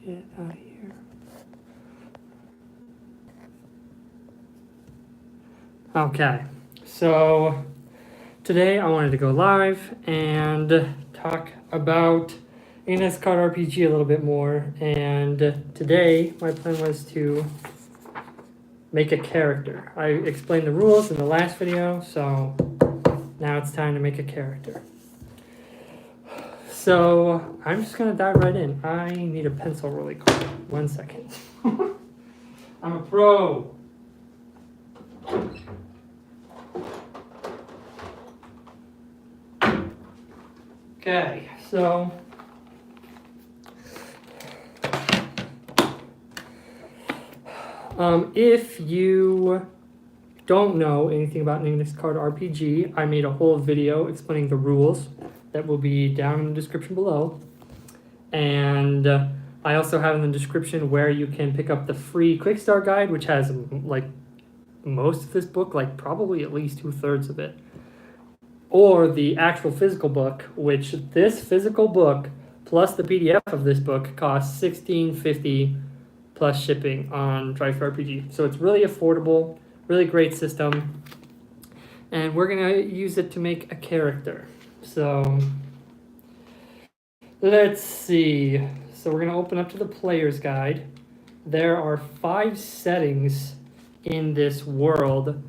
get out of here. Okay, so today I wanted to go live and talk about ICRPG a little bit more. And today my plan was to make a character. I explained the rules in the last video, so now it's time to make a character. So I'm just gonna dive right in. I need a pencil really quick. 1 second. I'm a pro. Okay, so if you don't know anything about an ICRPG, I made a whole video explaining the rules that will be down in the description below. And I also have in the description where you can pick up the free quick start guide, which has like most of this book, like probably at least 2/3 of it. Or the actual physical book, which this physical book plus the PDF of this book costs $16.50 plus shipping on ICRPG. So it's really affordable, really great system. And we're gonna use it to make a character. So let's see. So we're gonna open up to the player's guide. There are 5 settings in this world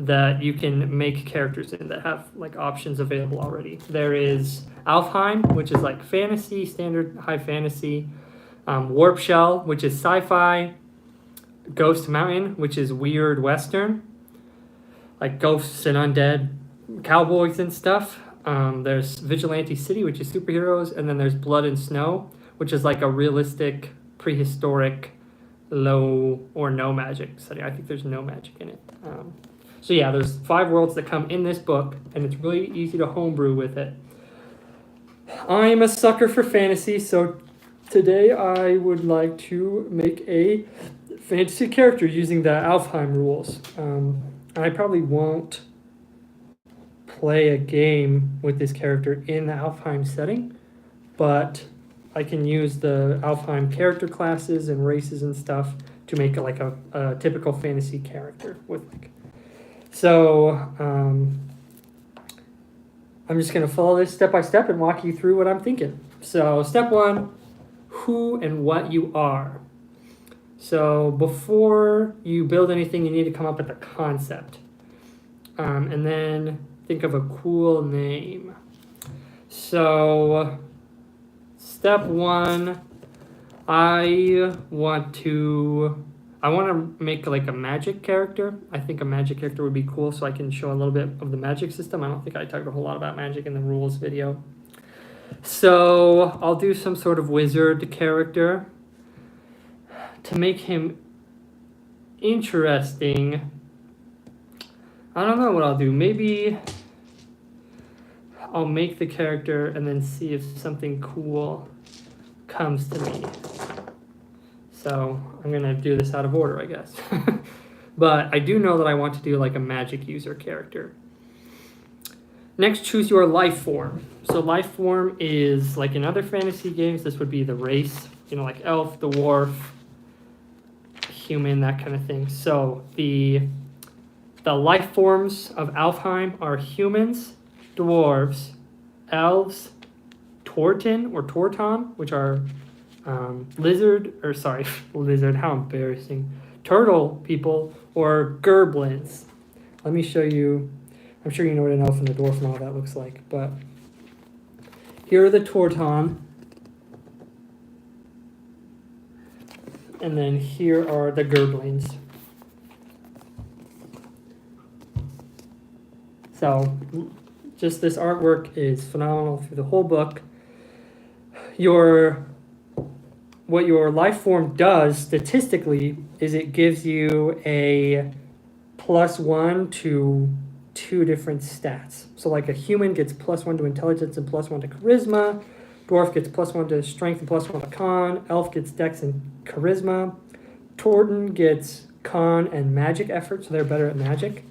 that you can make characters in that have like options available already. There is Alfheim, which is like fantasy, standard high fantasy. Warp Shell, which is sci-fi. Ghost Mountain, which is weird western, like ghosts and undead cowboys and stuff. There's Vigilante City, which is superheroes, and then there's Blood and Snow, which is like a realistic, prehistoric, low or no magic setting. I think there's no magic in it. So yeah, there's 5 worlds that come in this book, and it's really easy to homebrew with it. I'm a sucker for fantasy, so today I would like to make a fantasy character using the Alfheim rules. I probably won't play a game with this character in the Alfheim setting, but I can use the Alfheim character classes and races and stuff to make it like a typical fantasy character with like. So I'm just going to follow this step by step and walk you through what I'm thinking. So step 1, who and what you are. So before you build anything, you need to come up with a concept. And then think of a cool name. So step 1, I want to make like a magic character. I think a magic character would be cool, so I can show a little bit of the magic system. I don't think I talked a whole lot about magic in the rules video. So I'll do some sort of wizard character. To make him interesting, I don't know what I'll do. Maybe I'll make the character and then see if something cool comes to me. So I'm gonna do this out of order, I guess. But I do know that I want to do like a magic user character. Next, choose your life form. So life form is like in other fantasy games, this would be the race, like elf, dwarf, human, that kind of thing. So the life forms of Alfheim are humans, dwarves, elves, Torton or Torton, which are lizard, how embarrassing, turtle people, or gerblins. Let me show you. I'm sure you know what an elf and a dwarf and all that looks like, but here are the Torton. And then here are the gerblins. So just this artwork is phenomenal through the whole book. What your life form does statistically is it gives you a +1 to 2 different stats. So like a human gets +1 to intelligence and +1 to charisma. Dwarf gets +1 to strength and +1 to con. Elf gets dex and charisma. Torton gets con and magic effort, so they're better at magic.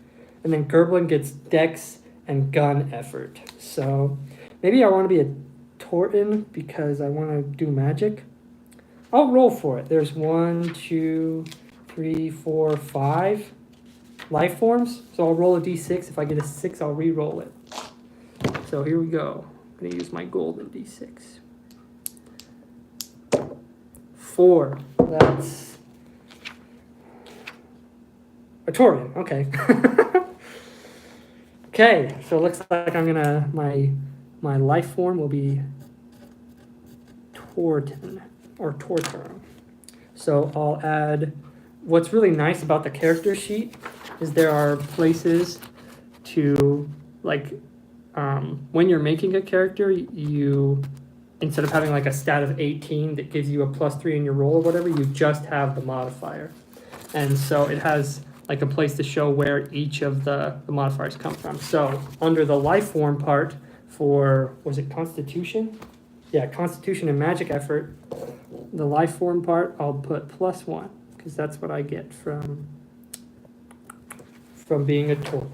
And then Gerblin gets dex and gun effort. So maybe I want to be a Torton because I want to do magic. I'll roll for it. There's 1, 2, 3, 4, 5 life forms. So I'll roll a d6. If I get a 6, I'll re-roll it. So here we go. I'm going to use my golden d6. 4. That's a Taurian. Okay. Okay, so it looks like I'm gonna my life form will be Torten or Torterm. So I'll add. What's really nice about the character sheet is there are places to like when you're making a character, you instead of having like a stat of 18 that gives you a +3 in your roll or whatever, you just have the modifier, and so it has like a place to show where each of the modifiers come from. So under the life form part for, was it Constitution? Yeah, Constitution and Magic Effort, the life form part, I'll put +1 because that's what I get from being a Torp.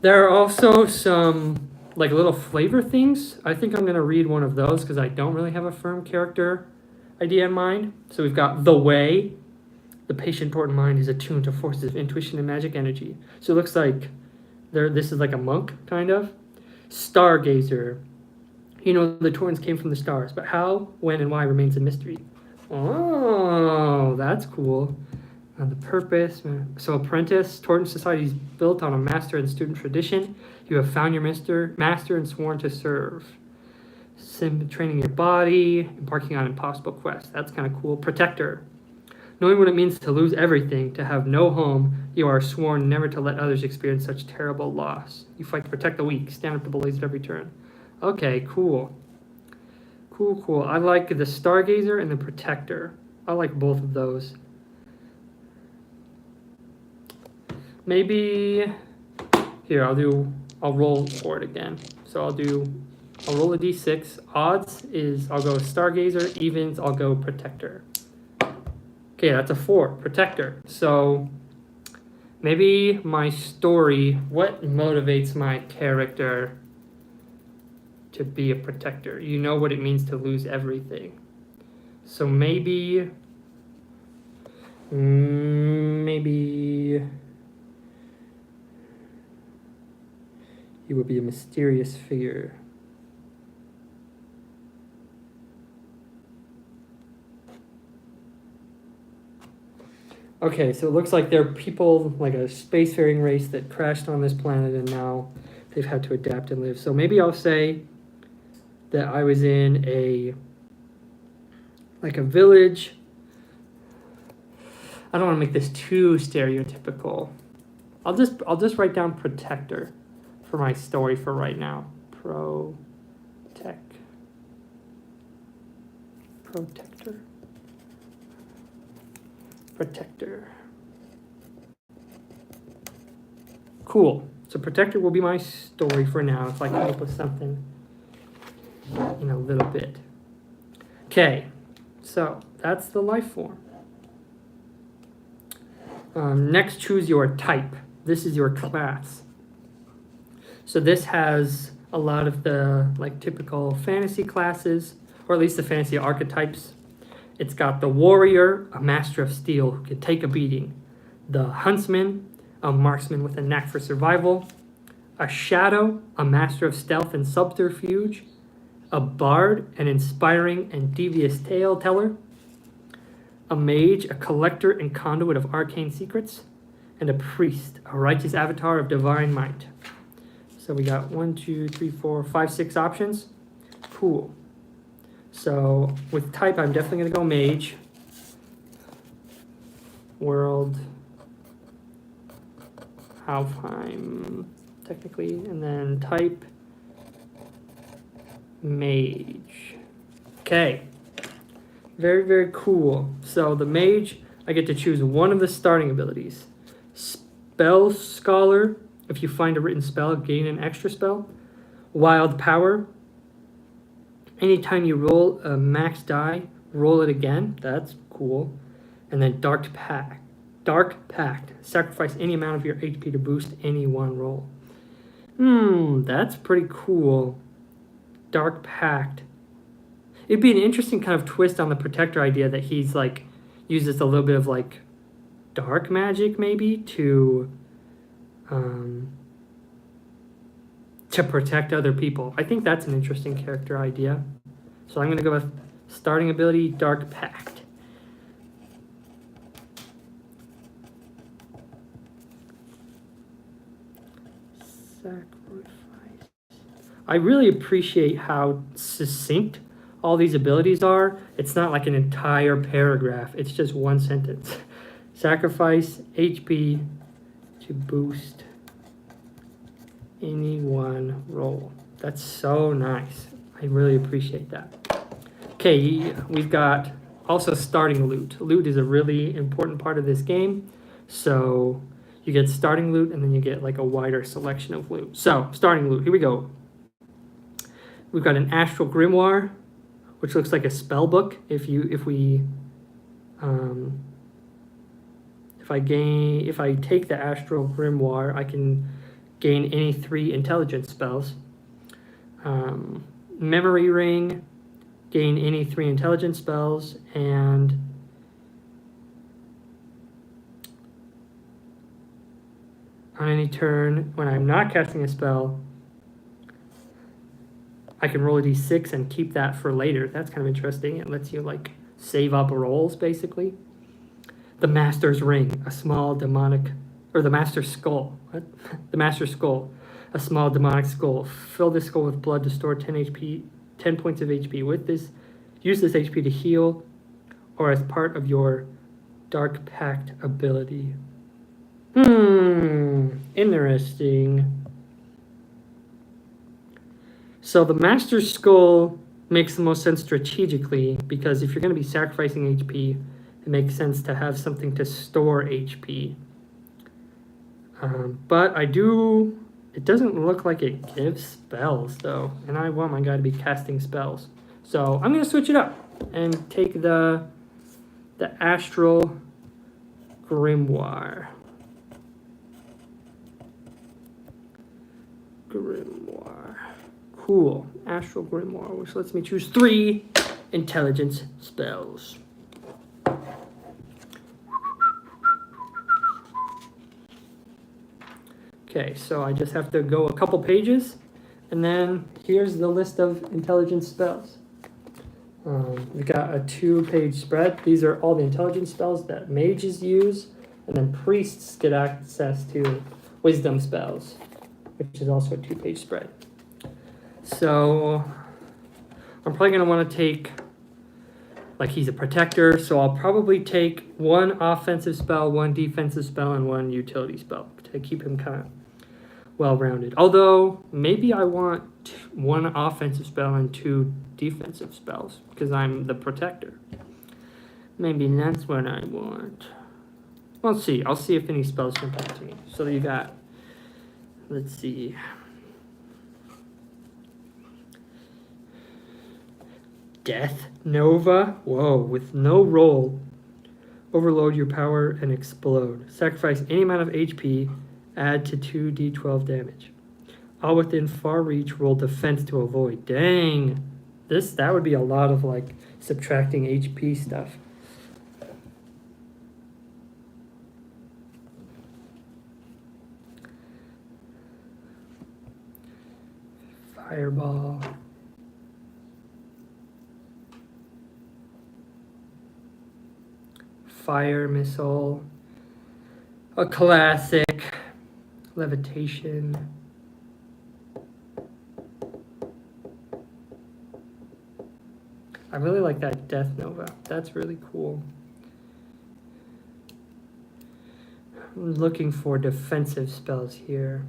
There are also some like little flavor things. I think I'm going to read one of those because I don't really have a firm character idea in mind. So we've got The Way. The patient Torten mind is attuned to forces of intuition and magic energy. So it looks like this is like a monk, kind of. Stargazer. You know, the Tortens came from the stars, but how, when, and why remains a mystery. Oh, that's cool. The purpose. So apprentice. Torten society is built on a master and student tradition. You have found your master and sworn to serve. Training your body, embarking on impossible quests. That's kind of cool. Protector. Knowing what it means to lose everything, to have no home, you are sworn never to let others experience such terrible loss. You fight to protect the weak, stand up to bullies at every turn. Okay, cool. Cool. I like the Stargazer and the Protector. I like both of those. Maybe here I'll roll for it again. So I'll roll a d6. Odds is I'll go Stargazer, evens I'll go Protector. Okay, that's a 4, Protector. So maybe my story, what motivates my character to be a protector? You know what it means to lose everything. So maybe you would be a mysterious figure. Okay, so it looks like there are people, like a spacefaring race that crashed on this planet and now they've had to adapt and live. So maybe I'll say that I was in a village. I don't want to make this too stereotypical. I'll just write down Protector for my story for right now. Protector. Cool. So Protector will be my story for now if I come up with something in a little bit. Okay, so that's the life form. Next, choose your type. This is your class. So this has a lot of the like typical fantasy classes, or at least the fantasy archetypes. It's got the warrior, a master of steel who can take a beating. The huntsman, a marksman with a knack for survival. A shadow, a master of stealth and subterfuge. A bard, an inspiring and devious tale teller. A mage, a collector and conduit of arcane secrets. And a priest, a righteous avatar of divine might. So we got 1, 2, 3, 4, 5, 6 options. Cool. So with type, I'm definitely going to go mage. World. Halfheim, technically. And then type mage. Okay. Very, very cool. So the mage, I get to choose one of the starting abilities. Spell Scholar. If you find a written spell, gain an extra spell. Wild Power. Anytime you roll a max die, roll it again. That's cool. And then Dark Pact. Sacrifice any amount of your HP to boost any one roll. That's pretty cool. Dark Pact. it'd be an interesting kind of twist on the protector idea that he's like uses a little bit of like dark magic maybe to protect other people. I think that's an interesting character idea. So I'm going to go with starting ability, Dark Pact. Sacrifice. I really appreciate how succinct all these abilities are. It's not like an entire paragraph. It's just one sentence. Sacrifice HP to boost any one roll. That's so nice. I really appreciate that. Okay, we've got also starting loot. Loot is a really important part of this game. So you get starting loot and then you get like a wider selection of loot. So starting loot, here we go. We've got an Astral Grimoire, which looks like a spell book. If I take the Astral Grimoire, I can gain any 3 intelligence spells. Memory Ring, gain any 3 intelligence spells, and on any turn when I'm not casting a spell, I can roll a d6 and keep that for later. That's kind of interesting. It lets you like save up rolls basically. The Master's Ring, a small demonic, or the Master's Skull. What? The Master's Skull, a small demonic skull. Fill this skull with blood to store 10 points of HP. With this, use this HP to heal or as part of your Dark Pact ability. Interesting. So the Master's Skull makes the most sense strategically because if you're going to be sacrificing HP, it makes sense to have something to store HP. But it doesn't look like it gives spells though, and I want my guy to be casting spells. So I'm going to switch it up and take the Astral Grimoire. Cool. Astral Grimoire, which lets me choose 3 intelligence spells. Okay, so I just have to go a couple pages, and then here's the list of intelligence spells. We've got a 2-page spread. These are all the intelligence spells that mages use, and then priests get access to wisdom spells, which is also a 2-page spread. So I'm probably going to want to take, like he's a protector, so I'll probably take 1 offensive spell, 1 defensive spell, and 1 utility spell to keep him kind of well-rounded. Although, maybe I want 1 offensive spell and 2 defensive spells, because I'm the protector. Maybe that's what I want. We'll see. I'll see if any spells jump out to me. So you got, let's see. Death Nova. Whoa, with no roll. Overload your power and explode. Sacrifice any amount of HP. Add to 2d12 damage. All within far reach, roll defense to avoid. Dang. That would be a lot of like subtracting HP stuff. Fireball. Fire missile. A classic. Levitation. I really like that Death Nova. That's really cool. I'm looking for defensive spells here.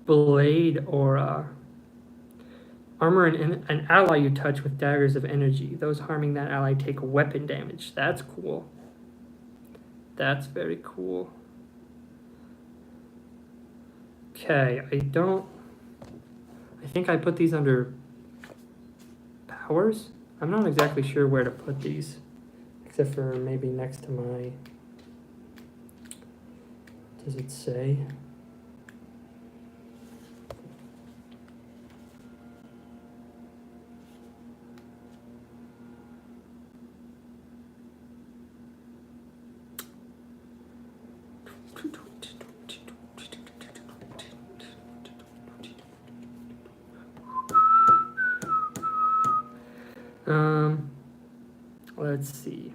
Blade Aura. Armor an ally you touch with daggers of energy. Those harming that ally take weapon damage. That's cool. That's very cool. Okay, I think I put these under powers. I'm not exactly sure where to put these. except for maybe next to my, does it say? Let's see.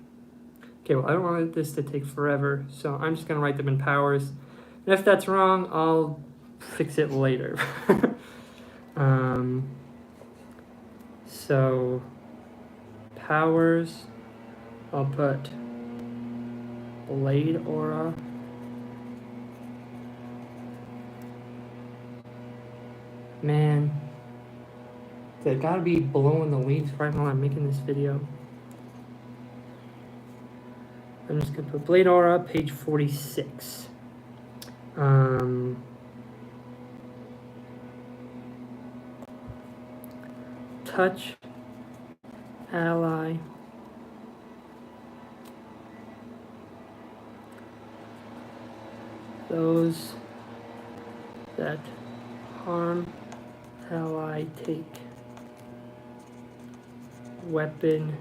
Okay, well, I don't want this to take forever, so I'm just gonna write them in powers. And if that's wrong, I'll fix it later. So powers, I'll put blade aura. Man, they gotta be blowing the leaves right while I'm making this video. I'm just gonna put blade aura, page 46. Touch ally. Those that harm ally take weapon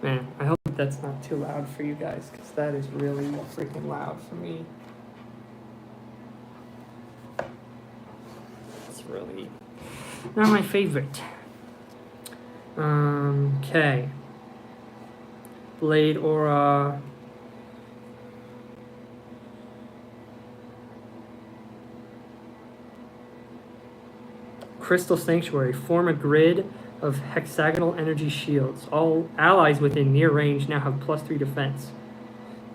Man, I hope that's not too loud for you guys, because that is really freaking loud for me. It's really not my favorite. Okay. Blade aura. Crystal Sanctuary. Form a grid of hexagonal energy shields. All allies within near range now have +3 defense.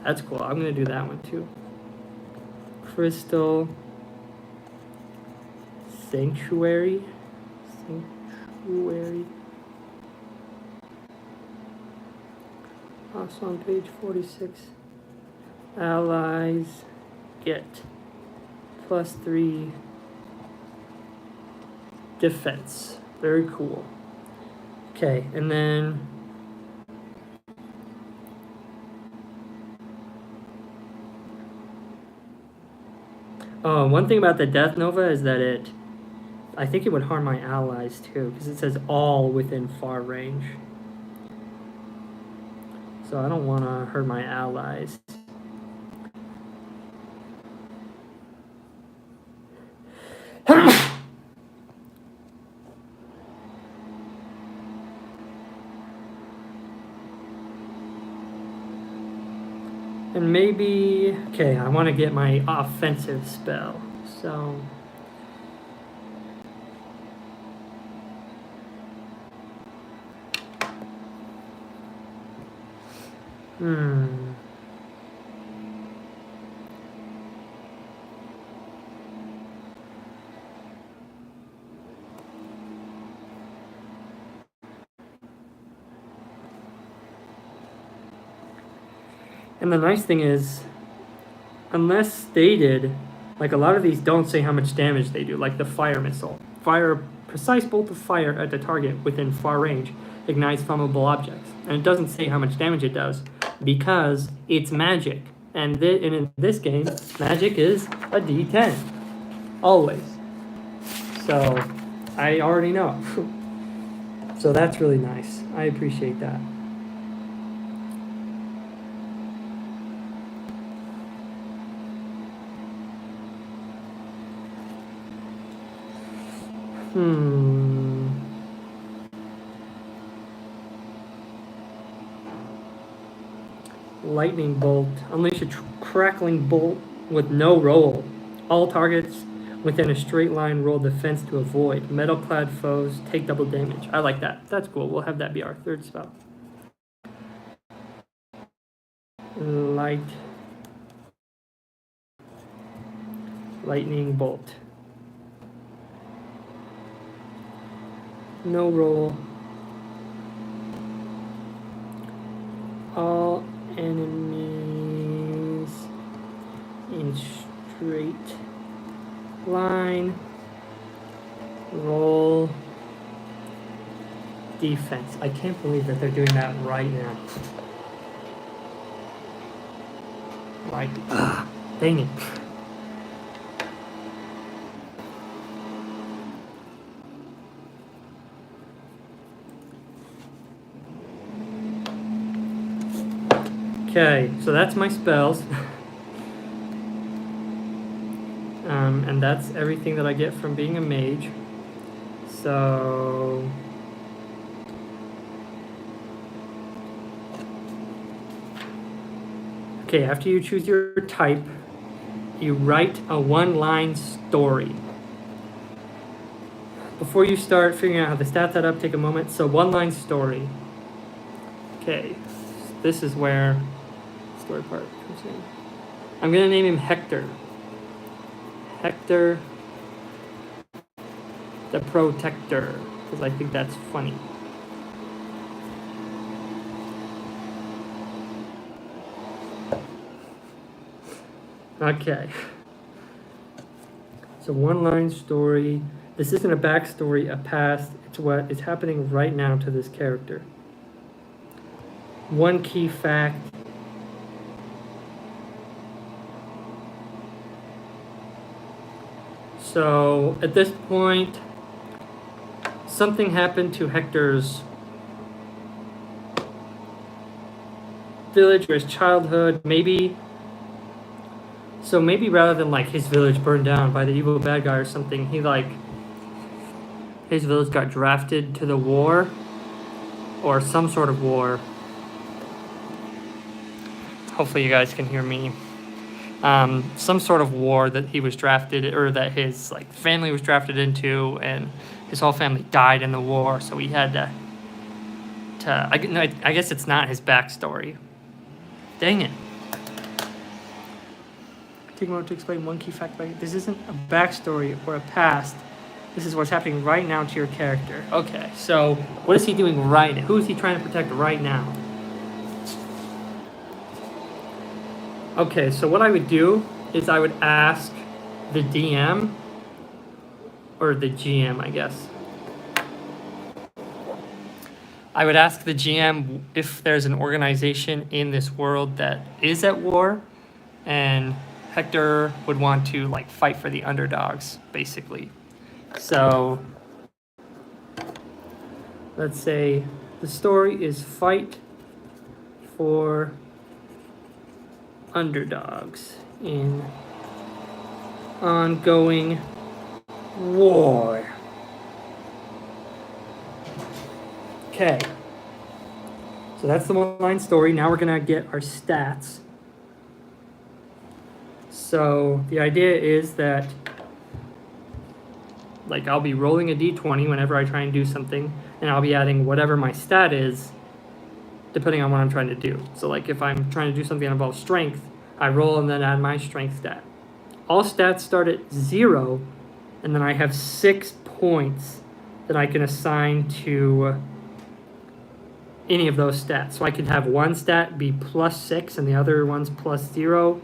That's cool. I'm going to do that one too. Crystal Sanctuary. Also on page 46. Allies get +3 defense. Very cool. Okay, and then one thing about the Death Nova is that I think it would harm my allies too, because it says all within far range. So I don't want to hurt my allies. And maybe, okay, I want to get my offensive spell. So And the nice thing is, unless stated, like a lot of these don't say how much damage they do, like the fire missile. Fire a precise bolt of fire at the target within far range, ignites flammable objects. And it doesn't say how much damage it does, because it's magic. And in this game, magic is a D10. Always. So, I already know. So that's really nice. I appreciate that. Lightning bolt. Unleash a crackling bolt with no roll. All targets within a straight line roll defense to avoid. Metal-clad foes take double damage. I like that. That's cool. We'll have that be our third spell. Lightning bolt. No roll. All enemies in straight line roll defense. I can't believe that they're doing that right now. Like, dang it. Okay, so that's my spells. And that's everything that I get from being a mage. So... Okay, after you choose your type, you write a one-line story. Before you start figuring out how to stat that up, take a moment. So one-line story. Okay, this is where the story part comes in. I'm going to name him Hector. Hector the Protector, because I think that's funny. Okay. So one-line story. This isn't a backstory, a past. It's what is happening right now to this character. One key fact. So at this point, something happened to Hector's village or his childhood, maybe. So maybe rather than like his village burned down by the evil bad guy or something, his village got drafted to the war or some sort of war. Hopefully you guys can hear me. Some sort of war that he was drafted, or that his like family was drafted into, and his whole family died in the war. So he had to I guess it's not his backstory. Dang it. Take a moment to explain one key fact about it. This isn't a backstory or a past. This is what's happening right now to your character. Okay, so what is he doing right now? Who is he trying to protect right now? Okay, so what I would do is I would ask the DM, or the GM, I guess. I would ask the GM if there's an organization in this world that is at war, and Hector would want to like fight for the underdogs, basically. So let's say the story is fight for underdogs in ongoing war. Okay. So that's the one-line story. Now we're gonna get our stats. So the idea is that like I'll be rolling a d20 whenever I try and do something, and I'll be adding whatever my stat is depending on what I'm trying to do. So like if I'm trying to do something that involves strength, I roll and then add my strength stat. All stats start at 0, and then I have 6 points that I can assign to any of those stats. So I could have one stat be +6 and the other one's +0,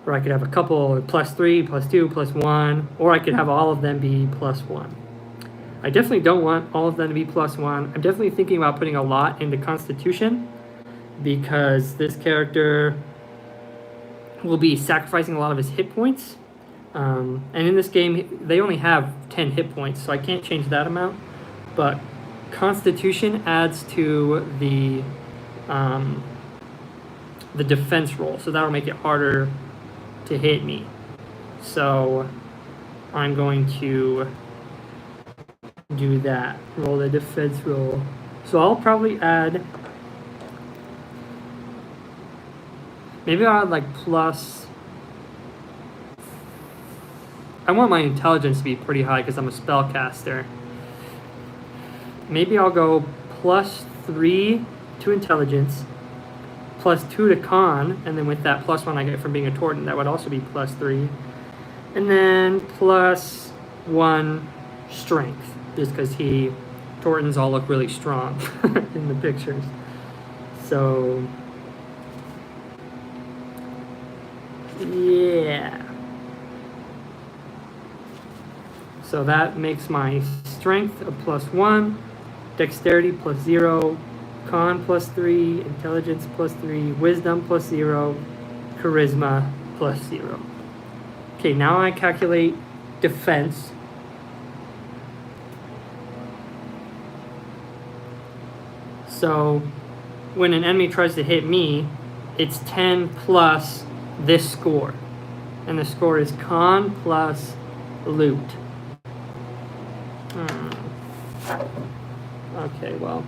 or I could have a couple +3, +2, +1, or I could have all of them be +1. I definitely don't want all of them to be +1. I'm definitely thinking about putting a lot into Constitution, because this character will be sacrificing a lot of his hit points. And in this game, they only have 10 hit points, so I can't change that amount. But Constitution adds to the defense roll, so that'll make it harder to hit me. So I'm going to do that. Roll the defense roll. So I'll probably add, maybe I'll add like plus, I want my intelligence to be pretty high because I'm a spellcaster. Maybe I'll go +3 to intelligence, +2 to con, and then with that +1 I get from being a Torton, that would also be +3. And then +1 strength, just because Tortons all look really strong in the pictures. So, yeah. So that makes my strength a +1. dexterity plus 0, con plus 3, intelligence plus 3, wisdom plus 0, charisma plus 0. Okay, now I calculate defense. So when an enemy tries to hit me, it's 10 plus this score. And the score is con plus loot. Okay, well,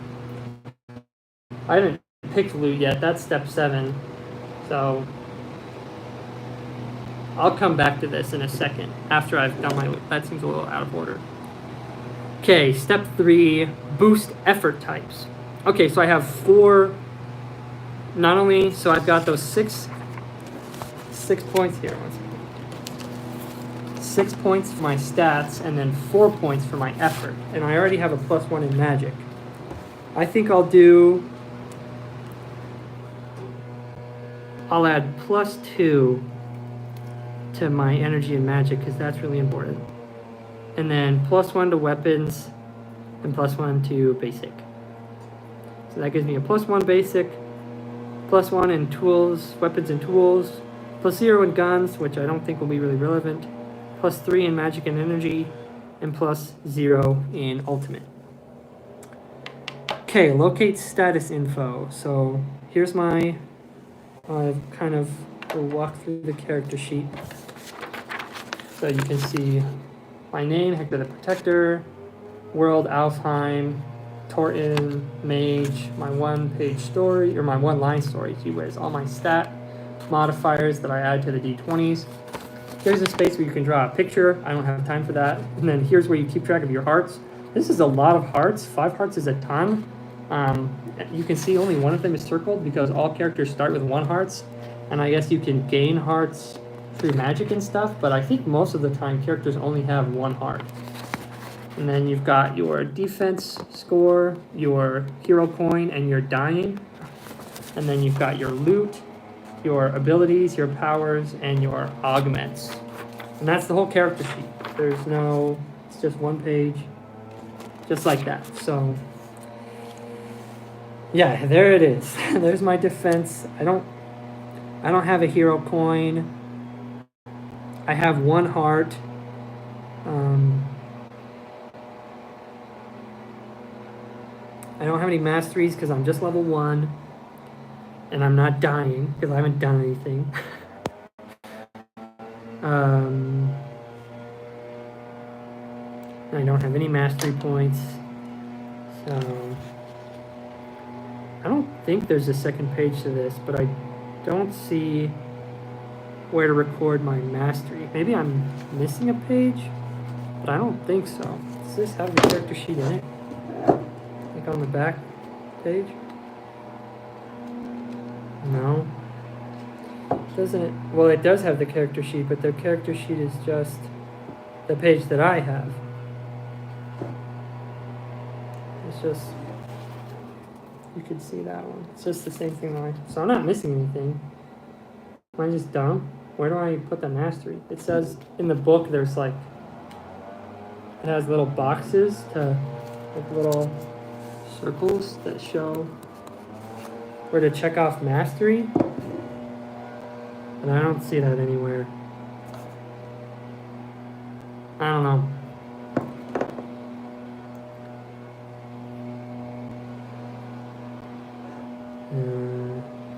I haven't picked loot yet. That's step 7. So I'll come back to this in a second after I've done my loot. That seems a little out of order. Okay, step 3, boost effort types. Okay, so I have 4, not only, so I've got those 6 points here. 6 points for my stats, and then 4 points for my effort. And I already have a +1 in magic. I think I'll add +2 to my energy and magic, because that's really important. And then +1 to weapons, and +1 to basic. So that gives me a +1 basic, +1 in tools, weapons and tools, +0 in guns, which I don't think will be really relevant, +3 in magic and energy, and +0 in ultimate. Okay, locate status info. So here's my, I've kind of walk through the character sheet. So you can see my name, Hector the Protector, world Alfheim, Torton, Mage, my 1-page story, or my 1-line story, keywords, all my stat modifiers that I add to the d20s. Here's a space where you can draw a picture. I don't have time for that. And then here's where you keep track of your hearts. This is a lot of hearts. 5 hearts is a ton. You can see only one of them is circled because all characters start with 1 hearts. And I guess you can gain hearts through magic and stuff, but I think most of the time characters only have 1 heart. And then you've got your defense score, your hero coin, and your dying. And then you've got your loot, your abilities, your powers, and your augments. And that's the whole character sheet. There's no, it's just 1 page, just like that. So, yeah, there it is. There's my defense. I don't have a hero coin. I have 1 heart. I don't have any masteries because I'm just level 1. And I'm not dying because I haven't done anything. I don't have any mastery points. So I don't think there's a second page to this, but I don't see where to record my mastery. Maybe I'm missing a page, but I don't think so. Does this have the character sheet in it? Like on the back page? No. Doesn't. Well, it does have the character sheet, but the character sheet is just the page that I have. It's just, you can see that one. It's just the same thing that so I'm not missing anything. Am I just dumb? Where do I put the mastery? It says in the book there's like, it has little boxes to, like little circles that show where to check off mastery. And I don't see that anywhere. I don't know.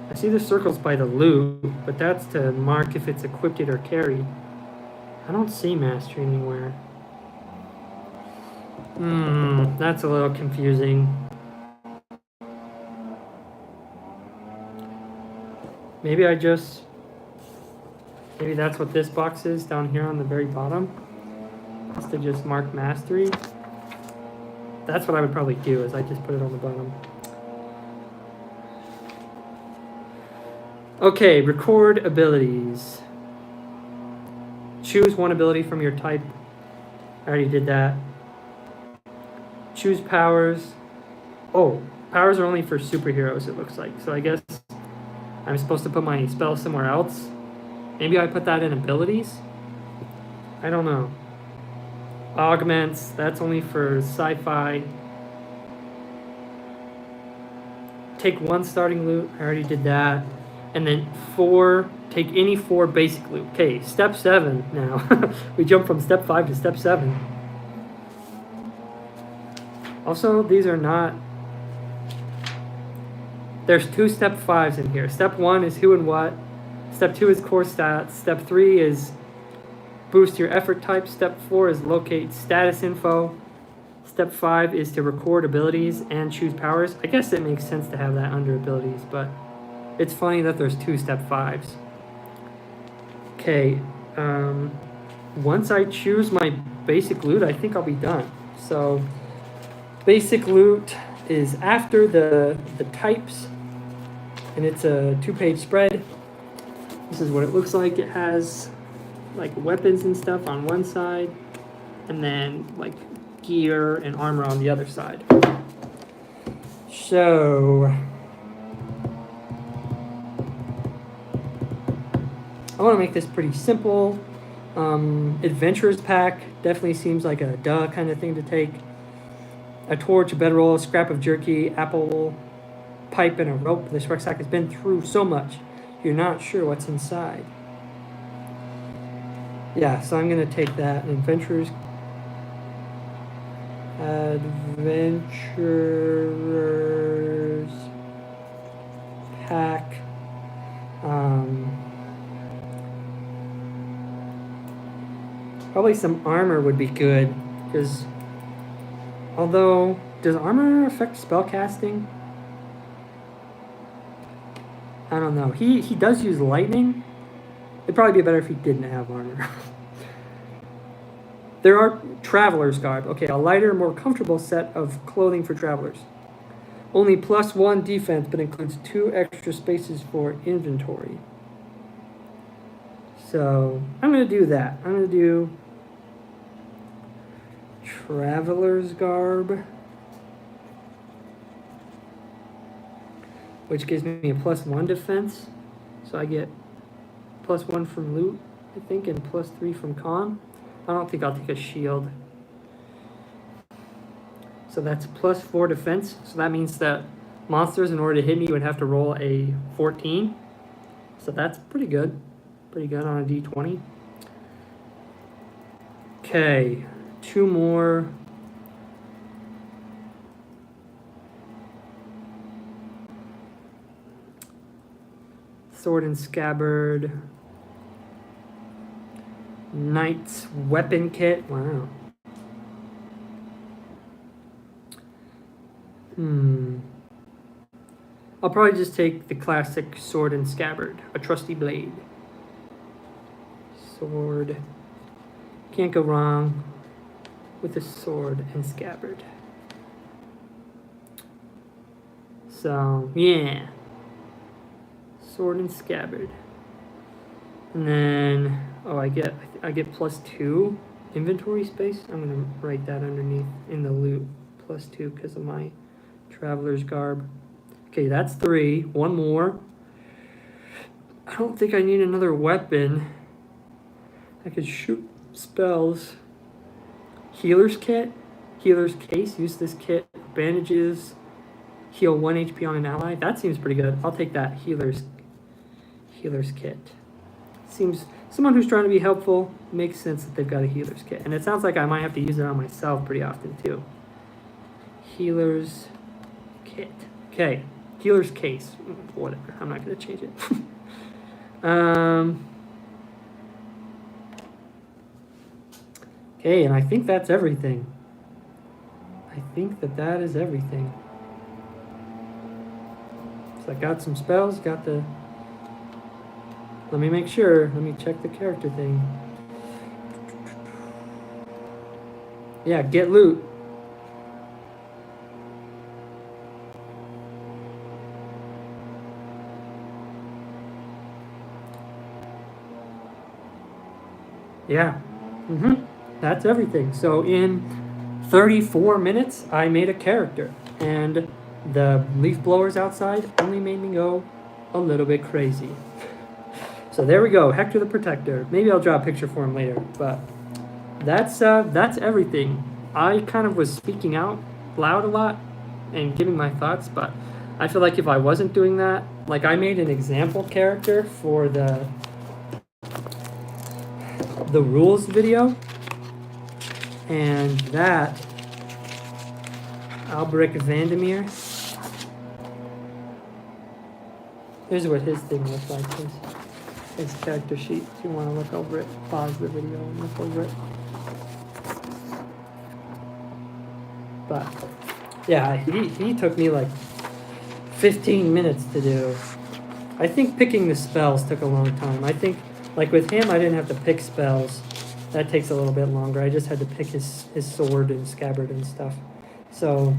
I see the circles by the loot, but that's to mark if it's equipped or carried. I don't see mastery anywhere. That's a little confusing. Maybe that's what this box is down here on the very bottom. Is to just mark mastery. That's what I would probably do, is I just put it on the bottom. Okay, record abilities. Choose 1 ability from your type. I already did that. Choose powers. Oh, powers are only for superheroes, it looks like. So I guess I'm supposed to put my spell somewhere else. Maybe I put that in abilities? I don't know. Augments, that's only for sci-fi. take 1 starting loot. I already did that. And then 4, take any 4 basic loot. Okay, step 7 now. We jump from step 5 to step 7. Also, these are not... There's 2 step 5s in here. Step 1 is who and what. Step 2 is core stats. Step 3 is boost your effort type. Step 4 is locate status info. Step 5 is to record abilities and choose powers. I guess it makes sense to have that under abilities, but it's funny that there's 2 step 5s. Okay, once I choose my basic loot, I think I'll be done. So basic loot is after the types, and it's a 2-page spread. This is what it looks like. It has like weapons and stuff on one side, and then like gear and armor on the other side. So I want to make this pretty simple. Adventurers pack definitely seems like a duh kind of thing to take. A torch, a bedroll, a scrap of jerky, apple, pipe, and a rope. This rucksack has been through so much, you're not sure what's inside. Yeah, so I'm going to take that. Adventurers pack. Probably some armor would be good, because although, does armor affect spellcasting? I don't know. He does use lightning. It'd probably be better if he didn't have armor. There are traveler's garb. Okay, a lighter, more comfortable set of clothing for travelers. Only +1 defense, but includes 2 extra spaces for inventory. So I'm going to do that. I'm going to do traveler's garb, which gives me a +1 defense. So I get +1 from loot, I think, and +3 from con. I don't think I'll take a shield. So that's +4 defense. So that means that monsters, in order to hit me, would have to roll a 14. So that's pretty good. Pretty good on a d20. Okay, 2 more. Sword and scabbard. Knight's weapon kit. Wow. I'll probably just take the classic sword and scabbard. A trusty blade. Sword. Can't go wrong with a sword and scabbard. So, yeah. Sword and scabbard. And then, oh, I get +2 inventory space. I'm going to write that underneath in the loot. +2 because of my traveler's garb. Okay, that's 3. 1 more. I don't think I need another weapon. I could shoot spells. Healer's kit. Healer's case. Use this kit. Bandages. Heal 1 HP on an ally. That seems pretty good. I'll take that. Healer's kit. Seems someone who's trying to be helpful. Makes sense that they've got a healer's kit. And it sounds like I might have to use it on myself pretty often too. Healer's kit. Okay. Healer's case. Whatever. I'm not going to change it. Okay, and I think that's everything. I think that is everything. So I got some spells, got the... Let me make sure. Let me check the character thing. Yeah, get loot. Yeah. That's everything. So in 34 minutes, I made a character. And the leaf blowers outside only made me go a little bit crazy. So there we go, Hector the Protector. Maybe I'll draw a picture for him later, but that's everything. I kind of was speaking out loud a lot and giving my thoughts, but I feel like if I wasn't doing that, like I made an example character for the rules video, and that Albrecht Vandermeer. Here's what his thing looks like. His character sheet. If you want to look over it, pause the video and look over it. But yeah, he took me like 15 minutes to do. I think picking the spells took a long time. I think, like with him, I didn't have to pick spells. That takes a little bit longer. I just had to pick his sword and scabbard and stuff. So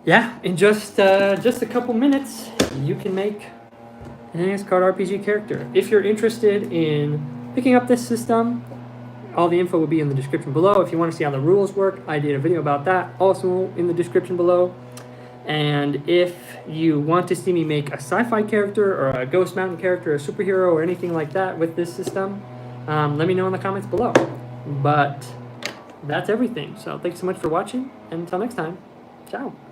yeah, in just a couple minutes, you can make an ICRPG RPG character. If you're interested in picking up this system, all the info will be in the description below. If you want to see how the rules work, I did a video about that, also in the description below. And if you want to see me make a sci-fi character or a Ghost Mountain character, a superhero, or anything like that with this system, let me know in the comments below. But that's everything. So thanks so much for watching, and until next time, ciao.